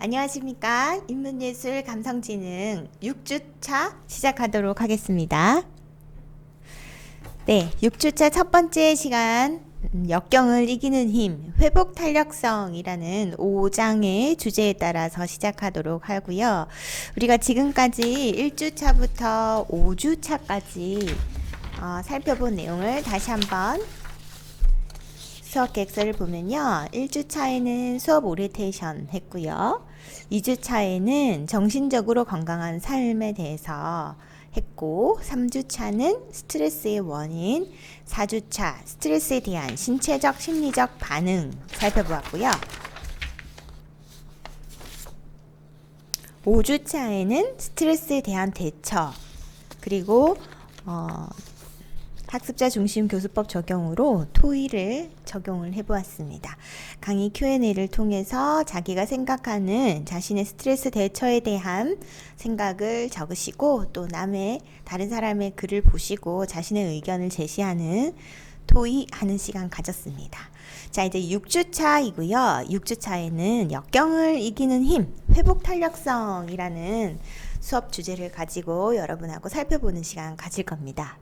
안녕하십니까. 인문예술 감성지능 6주차 시작하도록 하겠습니다. 네, 6주차 첫 번째 시간 역경을 이기는 힘, 회복 탄력성이라는 5장의 주제에 따라서 시작하도록 하고요. 우리가 지금까지 1주차부터 5주차까지 살펴본 내용을 다시 한번 수업 계획서를 보면요. 1주차에는 수업 오리엔테이션 했고요. 2주차에는 정신적으로 건강한 삶에 대해서 했고, 3주차는 스트레스의 원인, 4주차 스트레스에 대한 신체적, 심리적 반응 살펴보았고요. 5주차에는 스트레스에 대한 대처, 그리고 학습자 중심 교수법 적용으로 토의를 적용을 해보았습니다. 강의 Q&A를 통해서 자기가 생각하는 자신의 스트레스 대처에 대한 생각을 적으시고 또 다른 사람의 글을 보시고 자신의 의견을 제시하는 토의하는 시간 가졌습니다. 자, 이제 6주차이고요. 6주차에는 역경을 이기는 힘, 회복 탄력성이라는 수업 주제를 가지고 여러분하고 살펴보는 시간 가질 겁니다.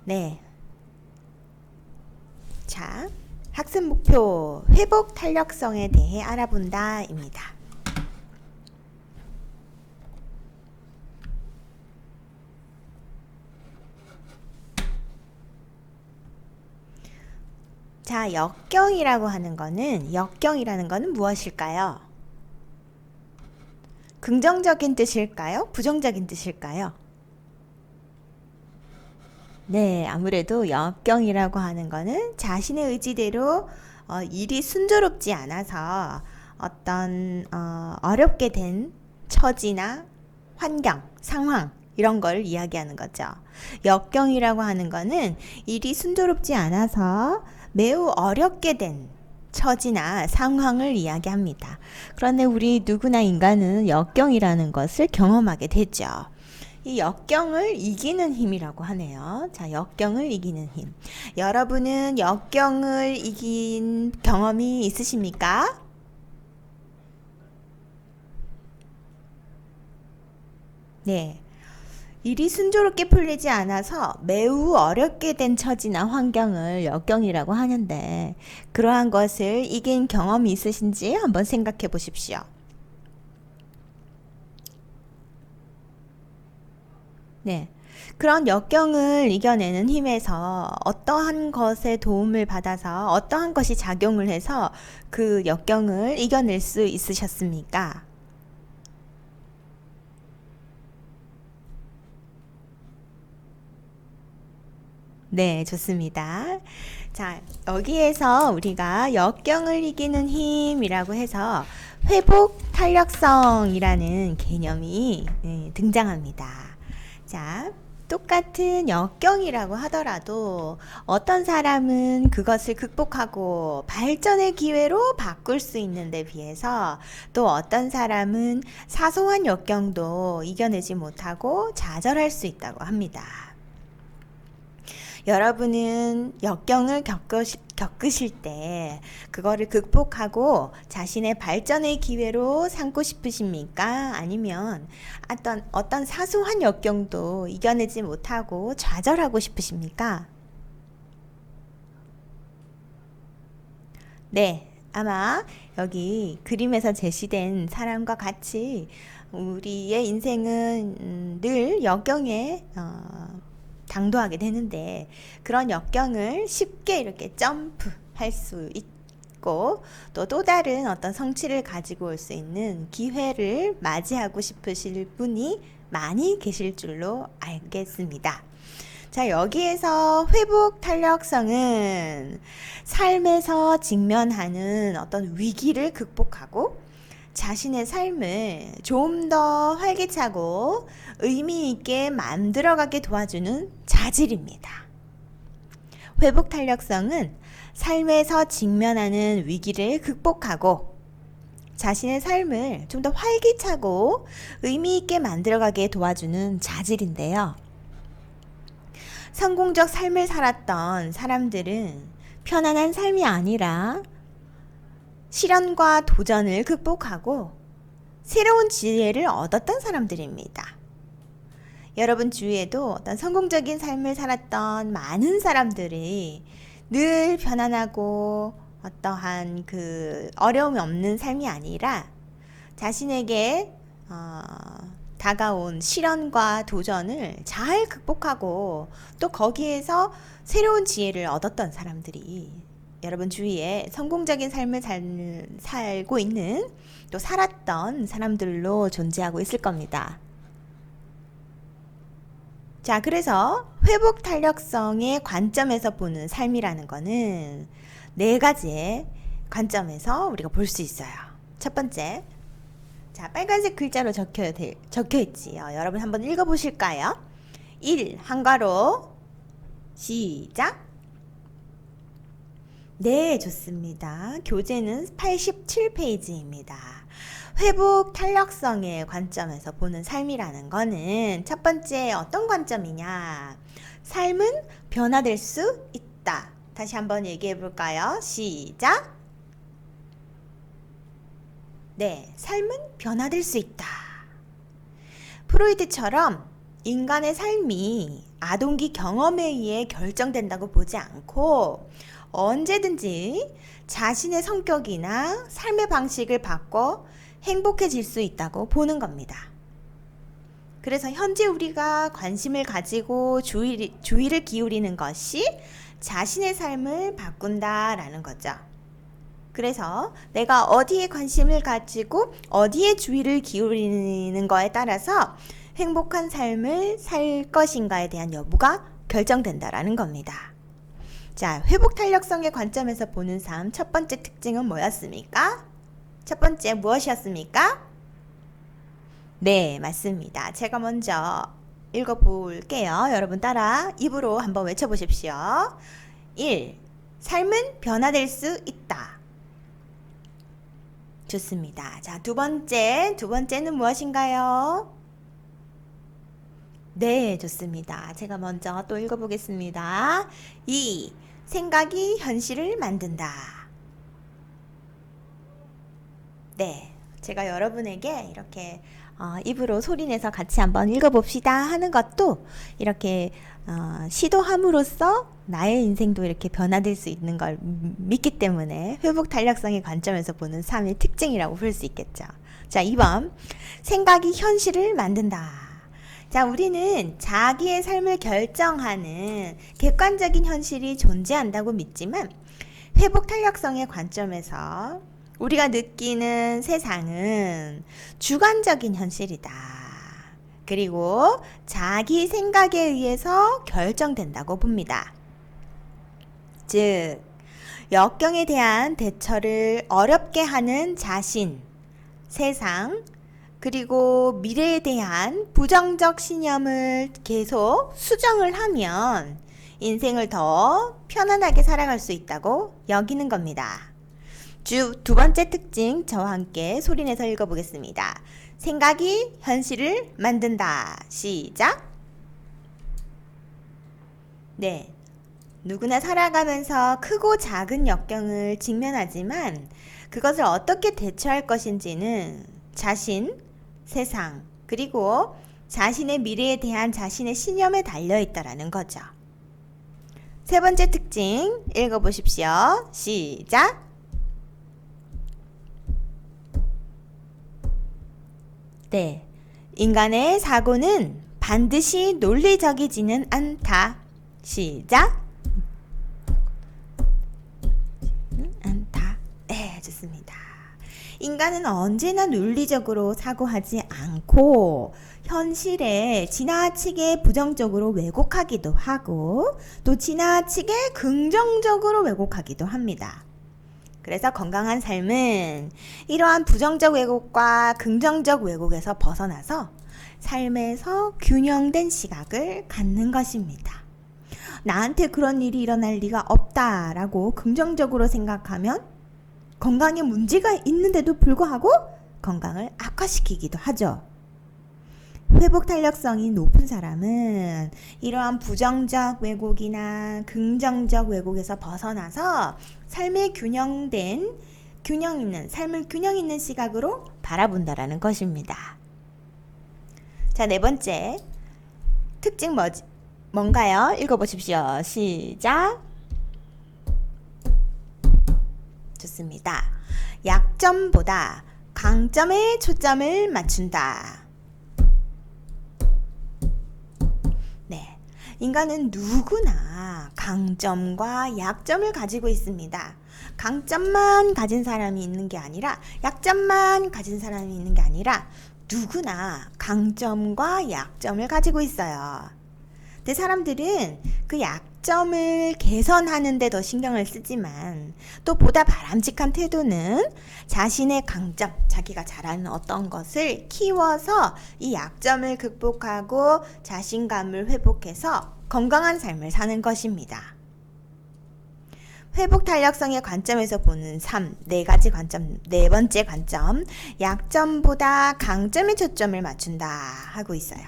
네. 자, 학습 목표 회복 탄력성에 대해 알아본다입니다. 자, 역경이라는 거는 무엇일까요? 긍정적인 뜻일까요? 부정적인 뜻일까요? 네, 아무래도 역경이라고 하는 거는 자신의 의지대로 일이 순조롭지 않아서 어떤 어렵게 된 처지나 환경, 상황 이런 걸 이야기하는 거죠. 역경이라고 하는 거는 일이 순조롭지 않아서 매우 어렵게 된 처지나 상황을 이야기합니다. 그런데 우리 누구나 인간은 역경이라는 것을 경험하게 되죠. 이 역경을 이기는 힘이라고 하네요. 자, 역경을 이기는 힘. 여러분은 역경을 이긴 경험이 있으십니까? 네. 일이 순조롭게 풀리지 않아서 매우 어렵게 된 처지나 환경을 역경이라고 하는데 그러한 것을 이긴 경험이 있으신지 한번 생각해 보십시오. 네. 그런 역경을 이겨내는 힘에서 어떠한 것에 도움을 받아서 어떠한 것이 작용을 해서 그 역경을 이겨낼 수 있으셨습니까? 네, 좋습니다. 자, 여기에서 우리가 역경을 이기는 힘이라고 해서 회복 탄력성이라는 개념이 등장합니다. 자, 똑같은 역경이라고 하더라도 어떤 사람은 그것을 극복하고 발전의 기회로 바꿀 수 있는데 비해서 또 어떤 사람은 사소한 역경도 이겨내지 못하고 좌절할 수 있다고 합니다. 여러분은 역경을 겪으실 때 그거를 극복하고 자신의 발전의 기회로 삼고 싶으십니까? 아니면 어떤 사소한 역경도 이겨내지 못하고 좌절하고 싶으십니까? 네, 아마 여기 그림에서 제시된 사람과 같이 우리의 인생은 늘 역경에 당도하게 되는데 그런 역경을 쉽게 이렇게 점프할 수 있고 또 다른 어떤 성취를 가지고 올 수 있는 기회를 맞이하고 싶으실 분이 많이 계실 줄로 알겠습니다. 자, 여기에서 회복 탄력성은 삶에서 직면하는 어떤 위기를 극복하고 자신의 삶을 좀 더 활기차고 의미 있게 만들어가게 도와주는 자질입니다. 회복 탄력성은 삶에서 직면하는 위기를 극복하고 자신의 삶을 좀 더 활기차고 의미 있게 만들어가게 도와주는 자질인데요. 성공적 삶을 살았던 사람들은 편안한 삶이 아니라 시련과 도전을 극복하고 새로운 지혜를 얻었던 사람들입니다. 여러분 주위에도 어떤 성공적인 삶을 살았던 많은 사람들이 늘 편안하고 어떠한 그 어려움이 없는 삶이 아니라 자신에게 다가온 시련과 도전을 잘 극복하고 또 거기에서 새로운 지혜를 얻었던 사람들이 여러분 주위에 성공적인 삶을 살고 있는 또 살았던 사람들로 존재하고 있을 겁니다. 자, 그래서 회복 탄력성의 관점에서 보는 삶이라는 거는 네 가지의 관점에서 우리가 볼 수 있어요. 첫 번째, 자, 빨간색 글자로 적혀 있지요. 여러분 한번 읽어보실까요? 1. 한가로 시작. 네, 좋습니다. 교재는 87페이지입니다. 회복 탄력성의 관점에서 보는 삶이라는 거는 첫 번째 어떤 관점이냐? 삶은 변화될 수 있다. 다시 한번 얘기해 볼까요? 시작. 네, 삶은 변화될 수 있다. 프로이트처럼 인간의 삶이 아동기 경험에 의해 결정된다고 보지 않고 언제든지 자신의 성격이나 삶의 방식을 바꿔 행복해질 수 있다고 보는 겁니다. 그래서 현재 우리가 관심을 가지고 주의를 기울이는 것이 자신의 삶을 바꾼다라는 거죠. 그래서 내가 어디에 관심을 가지고 어디에 주의를 기울이는 거에 따라서 행복한 삶을 살 것인가에 대한 여부가 결정된다라는 겁니다. 자, 회복 탄력성의 관점에서 보는 삶 첫 번째 특징은 뭐였습니까? 첫 번째 무엇이었습니까? 네, 맞습니다. 제가 먼저 읽어볼게요. 여러분 따라 입으로 한번 외쳐보십시오. 1. 삶은 변화될 수 있다. 좋습니다. 자, 두 번째는 무엇인가요? 네, 좋습니다. 제가 먼저 또 읽어보겠습니다. 2. 생각이 현실을 만든다. 네, 제가 여러분에게 이렇게 입으로 소리내서 같이 한번 읽어봅시다 하는 것도 이렇게 시도함으로써 나의 인생도 이렇게 변화될 수 있는 걸 믿기 때문에 회복 탄력성의 관점에서 보는 삶의 특징이라고 볼 수 있겠죠. 자, 2번 생각이 현실을 만든다. 자, 우리는 자기의 삶을 결정하는 객관적인 현실이 존재한다고 믿지만 회복 탄력성의 관점에서 우리가 느끼는 세상은 주관적인 현실이다. 그리고 자기 생각에 의해서 결정된다고 봅니다. 즉, 역경에 대한 대처를 어렵게 하는 자신, 세상, 그리고 미래에 대한 부정적 신념을 계속 수정을 하면 인생을 더 편안하게 살아갈 수 있다고 여기는 겁니다. 두 번째 특징 저와 함께 소리내서 읽어보겠습니다. 생각이 현실을 만든다. 시작. 네, 누구나 살아가면서 크고 작은 역경을 직면하지만 그것을 어떻게 대처할 것인지는 자신, 세상, 그리고 자신의 미래에 대한 자신의 신념에 달려있다라는 거죠. 세 번째 특징 읽어보십시오. 시작. 네, 인간의 사고는 반드시 논리적이지는 않다. 시작. 않다. 네, 좋습니다. 인간은 언제나 논리적으로 사고하지 않고 현실에 지나치게 부정적으로 왜곡하기도 하고 또 지나치게 긍정적으로 왜곡하기도 합니다. 그래서 건강한 삶은 이러한 부정적 왜곡과 긍정적 왜곡에서 벗어나서 삶에서 균형된 시각을 갖는 것입니다. 나한테 그런 일이 일어날 리가 없다라고 긍정적으로 생각하면 건강에 문제가 있는데도 불구하고 건강을 악화시키기도 하죠. 회복 탄력성이 높은 사람은 이러한 부정적 왜곡이나 긍정적 왜곡에서 벗어나서 삶의 균형된 균형 있는, 삶을 균형 있는 시각으로 바라본다라는 것입니다. 자, 네 번째 특징 뭔가요? 읽어보십시오. 시작. 좋습니다. 약점보다 강점에 초점을 맞춘다. 네, 인간은 누구나 강점과 약점을 가지고 있습니다. 강점만 가진 사람이 있는 게 아니라, 약점만 가진 사람이 있는 게 아니라 누구나 강점과 약점을 가지고 있어요. 근데 사람들은 그 약점을 개선하는 데 더 신경을 쓰지만, 또 보다 바람직한 태도는 자신의 강점, 자기가 잘하는 어떤 것을 키워서 이 약점을 극복하고 자신감을 회복해서 건강한 삶을 사는 것입니다. 회복 탄력성의 관점에서 보는 네 가지 관점, 네 번째 관점, 약점보다 강점에 초점을 맞춘다 하고 있어요.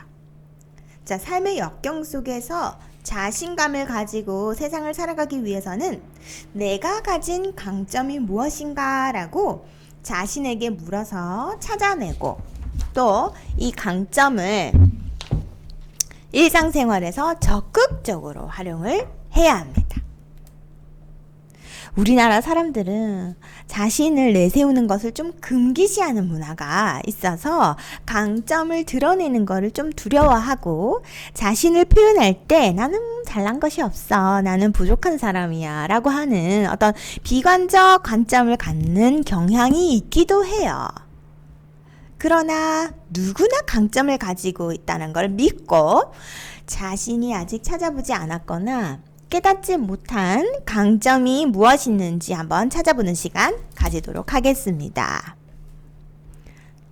자, 삶의 역경 속에서 자신감을 가지고 세상을 살아가기 위해서는 내가 가진 강점이 무엇인가 라고 자신에게 물어서 찾아내고, 또 이 강점을 일상생활에서 적극적으로 활용을 해야 합니다. 우리나라 사람들은 자신을 내세우는 것을 좀 금기시하는 문화가 있어서 강점을 드러내는 것을 좀 두려워하고, 자신을 표현할 때 나는 잘난 것이 없어, 나는 부족한 사람이야 라고 하는 어떤 비관적 관점을 갖는 경향이 있기도 해요. 그러나 누구나 강점을 가지고 있다는 걸 믿고, 자신이 아직 찾아보지 않았거나 깨닫지 못한 강점이 무엇이 있는지 한번 찾아보는 시간 가지도록 하겠습니다.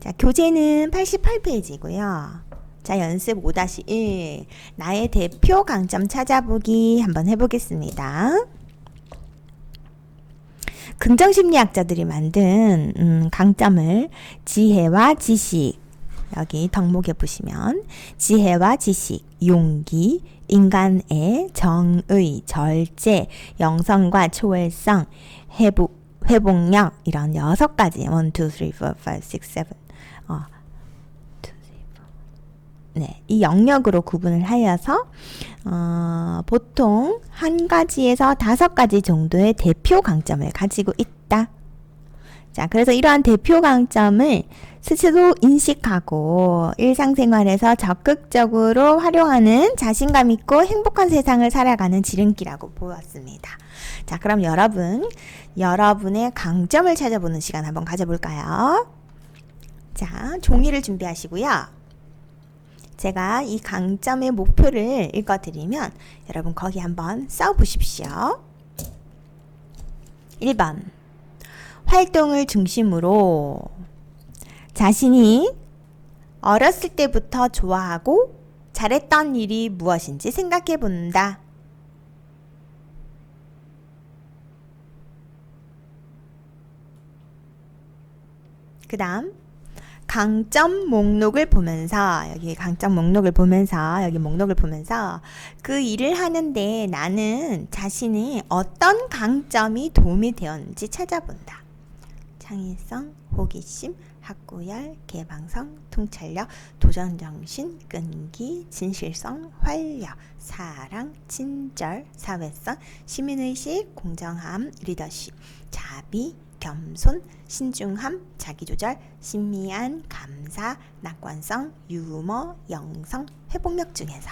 자, 교재는 88페이지고요. 자, 연습 5-1 나의 대표 강점 찾아보기 한번 해보겠습니다. 긍정심리학자들이 만든 강점을 지혜와 지식, 여기 덕목에 보시면 지혜와 지식, 용기, 인간의 정의, 절제, 영성과 초월성, 회복력, 이런 6가지 1, 2, 3, 4, 5, 6, 7 네, 이 영역으로 구분을 하여서 보통 1가지에서 5가지 정도의 대표 강점을 가지고 있다. 자, 그래서 이러한 대표 강점을 스스로 인식하고 일상생활에서 적극적으로 활용하는 자신감 있고 행복한 세상을 살아가는 지름길이라고 보았습니다. 자, 그럼 여러분의 강점을 찾아보는 시간 한번 가져볼까요? 자, 종이를 준비하시고요. 제가 이 강점의 목표를 읽어드리면 여러분 거기 한번 써보십시오. 1번, 활동을 중심으로 자신이 어렸을 때부터 좋아하고 잘했던 일이 무엇인지 생각해 본다. 그 다음, 강점 목록을 보면서, 여기 강점 목록을 보면서, 여기 목록을 보면서 그 일을 하는데 나는 자신이 어떤 강점이 도움이 되었는지 찾아본다. 창의성, 호기심, 학구열, 개방성, 통찰력, 도전정신, 끈기, 진실성, 활력, 사랑, 친절, 사회성, 시민의식, 공정함, 리더십, 자비, 겸손, 신중함, 자기조절, 신미안, 감사, 낙관성, 유머, 영성, 회복력 중에서,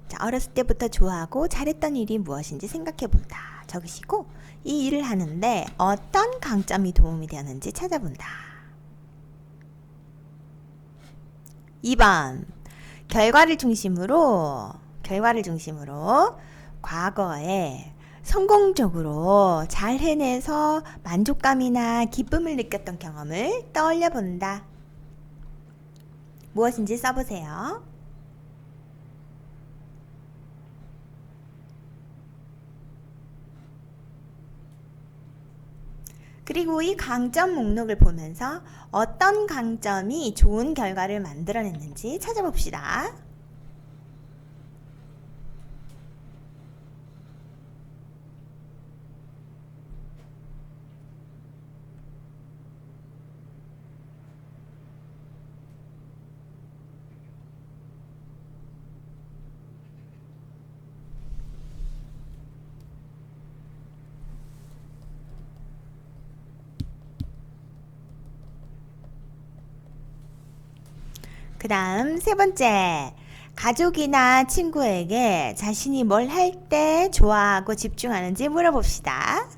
자, 어렸을 때부터 좋아하고 잘했던 일이 무엇인지 생각해본다. 적으시고 이 일을 하는데 어떤 강점이 도움이 되었는지 찾아본다. 2번, 결과를 중심으로 과거에 성공적으로 잘 해내서 만족감이나 기쁨을 느꼈던 경험을 떠올려 본다. 무엇인지 써보세요. 그리고 이 강점 목록을 보면서 어떤 강점이 좋은 결과를 만들어냈는지 찾아봅시다. 그 다음 세 번째, 가족이나 친구에게 자신이 뭘 할 때 좋아하고 집중하는지 물어봅시다.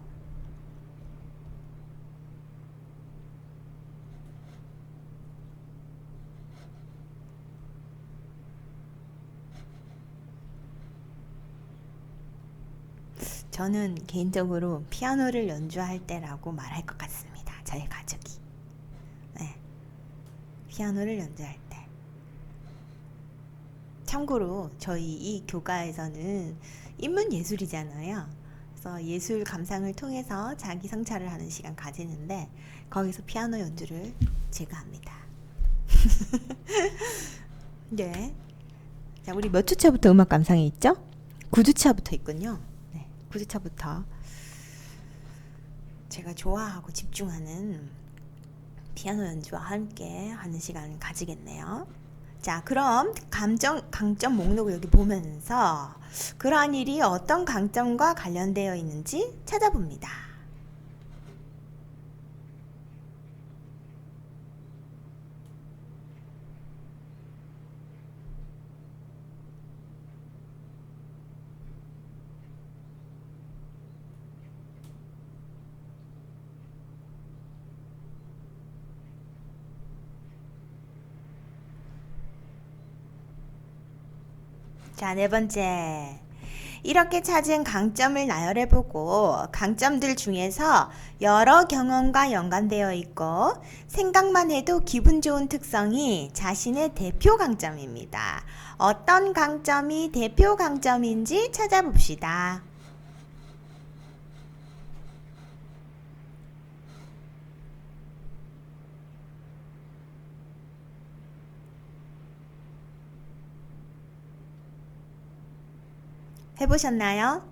저는 개인적으로 피아노를 연주할 때라고 말할 것 같습니다. 저희 가족이. 네, 피아노를 연주할 때. 참고로 저희 이 교과에서는 인문예술이잖아요. 그래서 예술 감상을 통해서 자기 성찰을 하는 시간 가지는데 거기서 피아노 연주를 제가 합니다. 네. 자, 우리 몇 주차부터 음악 감상이 있죠? 9주차부터 있군요. 네, 9주차부터 제가 좋아하고 집중하는 피아노 연주와 함께 하는 시간을 가지겠네요. 자, 그럼 강점 목록을 여기 보면서 그러한 일이 어떤 강점과 관련되어 있는지 찾아봅니다. 자, 네 번째. 이렇게 찾은 강점을 나열해보고 강점들 중에서 여러 경험과 연관되어 있고 생각만 해도 기분 좋은 특성이 자신의 대표 강점입니다. 어떤 강점이 대표 강점인지 찾아봅시다. 해보셨나요?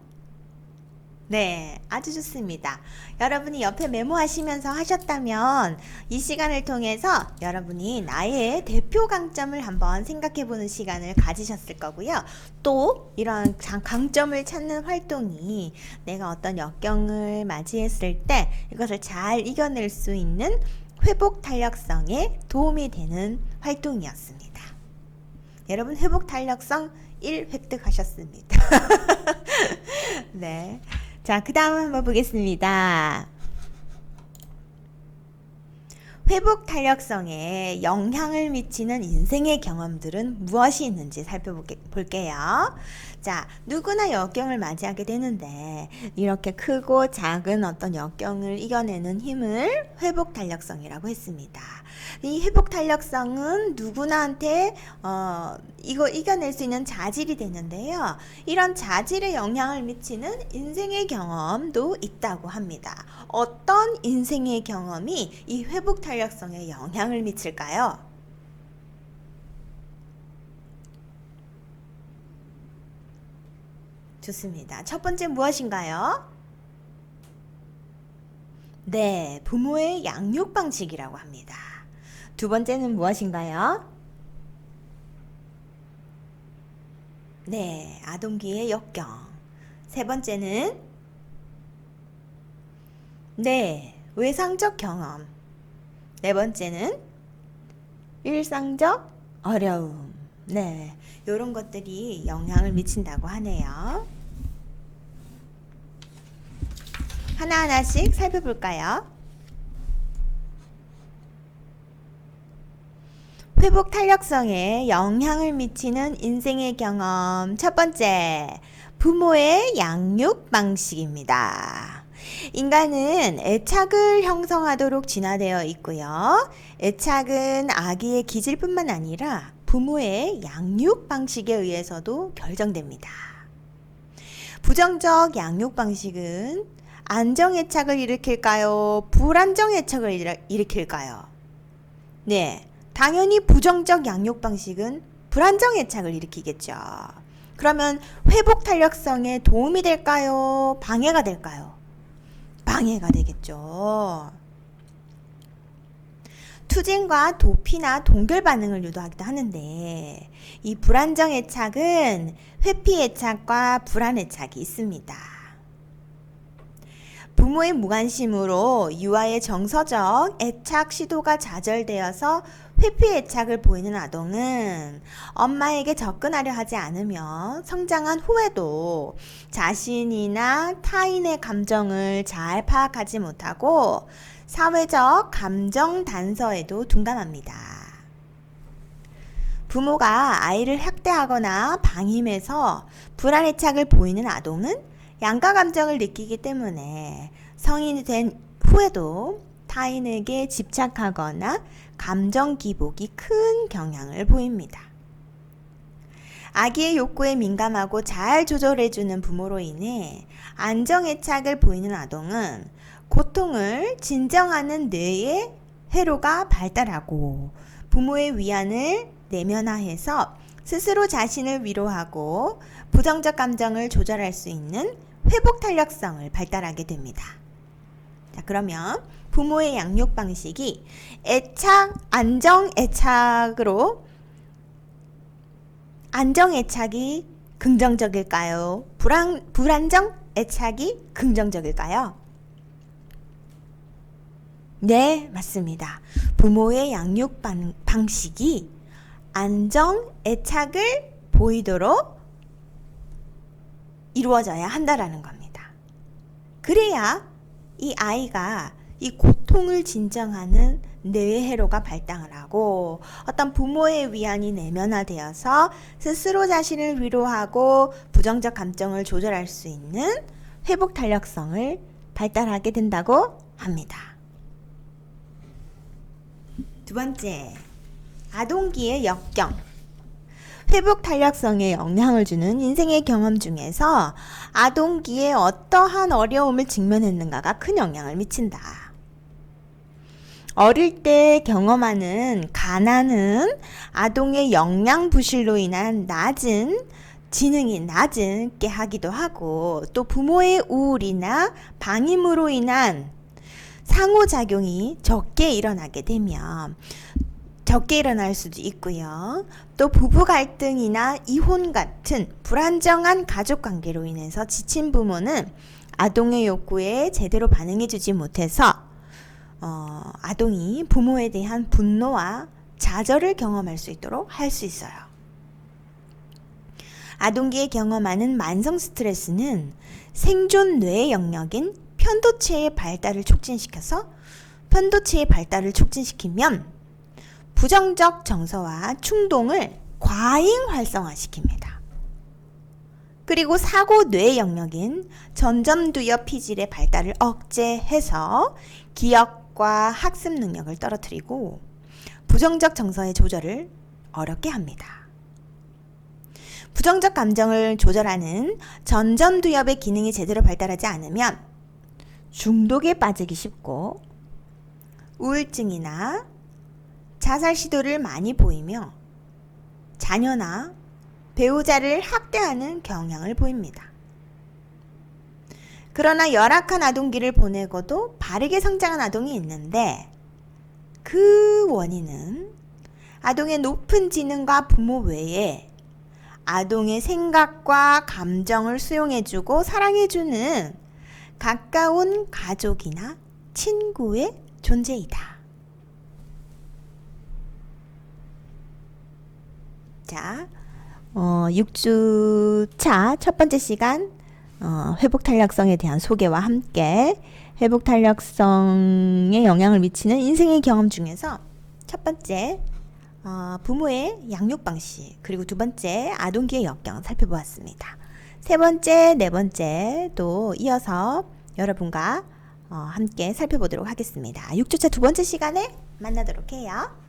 네, 아주 좋습니다. 여러분이 옆에 메모하시면서 하셨다면 이 시간을 통해서 여러분이 나의 대표 강점을 한번 생각해보는 시간을 가지셨을 거고요. 또 이런 강점을 찾는 활동이 내가 어떤 역경을 맞이했을 때 이것을 잘 이겨낼 수 있는 회복 탄력성에 도움이 되는 활동이었습니다. 여러분 회복 탄력성 1 획득하셨습니다. 네. 자, 그 다음 한번 보겠습니다. 회복 탄력성에 영향을 미치는 인생의 경험들은 무엇이 있는지 살펴볼게요. 자, 누구나 역경을 맞이하게 되는데 이렇게 크고 작은 어떤 역경을 이겨내는 힘을 회복 탄력성이라고 했습니다. 이 회복 탄력성은 누구나한테 이거 이겨낼 수 있는 자질이 되는데요. 이런 자질에 영향을 미치는 인생의 경험도 있다고 합니다. 어떤 인생의 경험이 이 회복 탄력성에 영향을 미칠까요? 좋습니다. 첫 번째 무엇인가요? 네, 부모의 양육 방식이라고 합니다. 두 번째는 무엇인가요? 네, 아동기의 역경. 세 번째는 네, 외상적 경험. 네 번째는 일상적 어려움. 네, 이런 것들이 영향을 미친다고 하네요. 하나하나씩 살펴볼까요? 회복 탄력성에 영향을 미치는 인생의 경험. 첫 번째, 부모의 양육 방식입니다. 인간은 애착을 형성하도록 진화되어 있고요. 애착은 아기의 기질뿐만 아니라 부모의 양육 방식에 의해서도 결정됩니다. 부정적 양육 방식은 안정애착을 일으킬까요? 불안정애착을 일으킬까요? 네, 당연히 부정적 양육 방식은 불안정애착을 일으키겠죠. 그러면 회복 탄력성에 도움이 될까요? 방해가 될까요? 방해가 되겠죠. 투쟁과 도피나 동결 반응을 유도하기도 하는데 이 불안정애착은 회피애착과 불안애착이 있습니다. 부모의 무관심으로 유아의 정서적 애착 시도가 좌절되어서 회피 애착을 보이는 아동은 엄마에게 접근하려 하지 않으며 성장한 후에도 자신이나 타인의 감정을 잘 파악하지 못하고 사회적 감정 단서에도 둔감합니다. 부모가 아이를 학대하거나 방임해서 불안 애착을 보이는 아동은 양가 감정을 느끼기 때문에 성인이 된 후에도 타인에게 집착하거나 감정 기복이 큰 경향을 보입니다. 아기의 욕구에 민감하고 잘 조절해주는 부모로 인해 안정애착을 보이는 아동은 고통을 진정하는 뇌의 회로가 발달하고 부모의 위안을 내면화해서 스스로 자신을 위로하고 부정적 감정을 조절할 수 있는 회복 탄력성을 발달하게 됩니다. 자, 그러면 부모의 양육 방식이 안정 애착이 긍정적일까요? 불안정 애착이 긍정적일까요? 네, 맞습니다. 부모의 양육 방식이 안정 애착을 보이도록 이루어져야 한다라는 겁니다. 그래야 이 아이가 이 고통을 진정하는 뇌의 회로가 발달을 하고 어떤 부모의 위안이 내면화되어서 스스로 자신을 위로하고 부정적 감정을 조절할 수 있는 회복 탄력성을 발달하게 된다고 합니다. 두 번째, 아동기의 역경. 회복 탄력성에 영향을 주는 인생의 경험 중에서 아동기에 어떠한 어려움을 직면했는가가 큰 영향을 미친다. 어릴 때 경험하는 가난은 아동의 영양 부실로 인한 지능이 낮게 하기도 하고 또 부모의 우울이나 방임으로 인한 상호작용이 적게 일어날 수도 있고요. 또 부부 갈등이나 이혼 같은 불안정한 가족 관계로 인해서 지친 부모는 아동의 욕구에 제대로 반응해주지 못해서 아동이 부모에 대한 분노와 좌절을 경험할 수 있도록 할 수 있어요. 아동기에 경험하는 만성 스트레스는 생존 뇌의 영역인 편도체의 발달을 촉진시키면 부정적 정서와 충동을 과잉 활성화시킵니다. 그리고 사고 뇌 영역인 전점두엽 피질의 발달을 억제해서 기억과 학습 능력을 떨어뜨리고 부정적 정서의 조절을 어렵게 합니다. 부정적 감정을 조절하는 전점두엽의 기능이 제대로 발달하지 않으면 중독에 빠지기 쉽고 우울증이나 자살 시도를 많이 보이며 자녀나 배우자를 학대하는 경향을 보입니다. 그러나 열악한 아동기를 보내고도 바르게 성장한 아동이 있는데 그 원인은 아동의 높은 지능과 부모 외에 아동의 생각과 감정을 수용해주고 사랑해주는 가까운 가족이나 친구의 존재이다. 자, 6주차 첫 번째 시간 회복 탄력성에 대한 소개와 함께 회복 탄력성에 영향을 미치는 인생의 경험 중에서 첫 번째 부모의 양육 방식, 그리고 두 번째 아동기의 역경 살펴보았습니다. 세 번째, 네 번째도 이어서 여러분과 함께 살펴보도록 하겠습니다. 6주차 두 번째 시간에 만나도록 해요.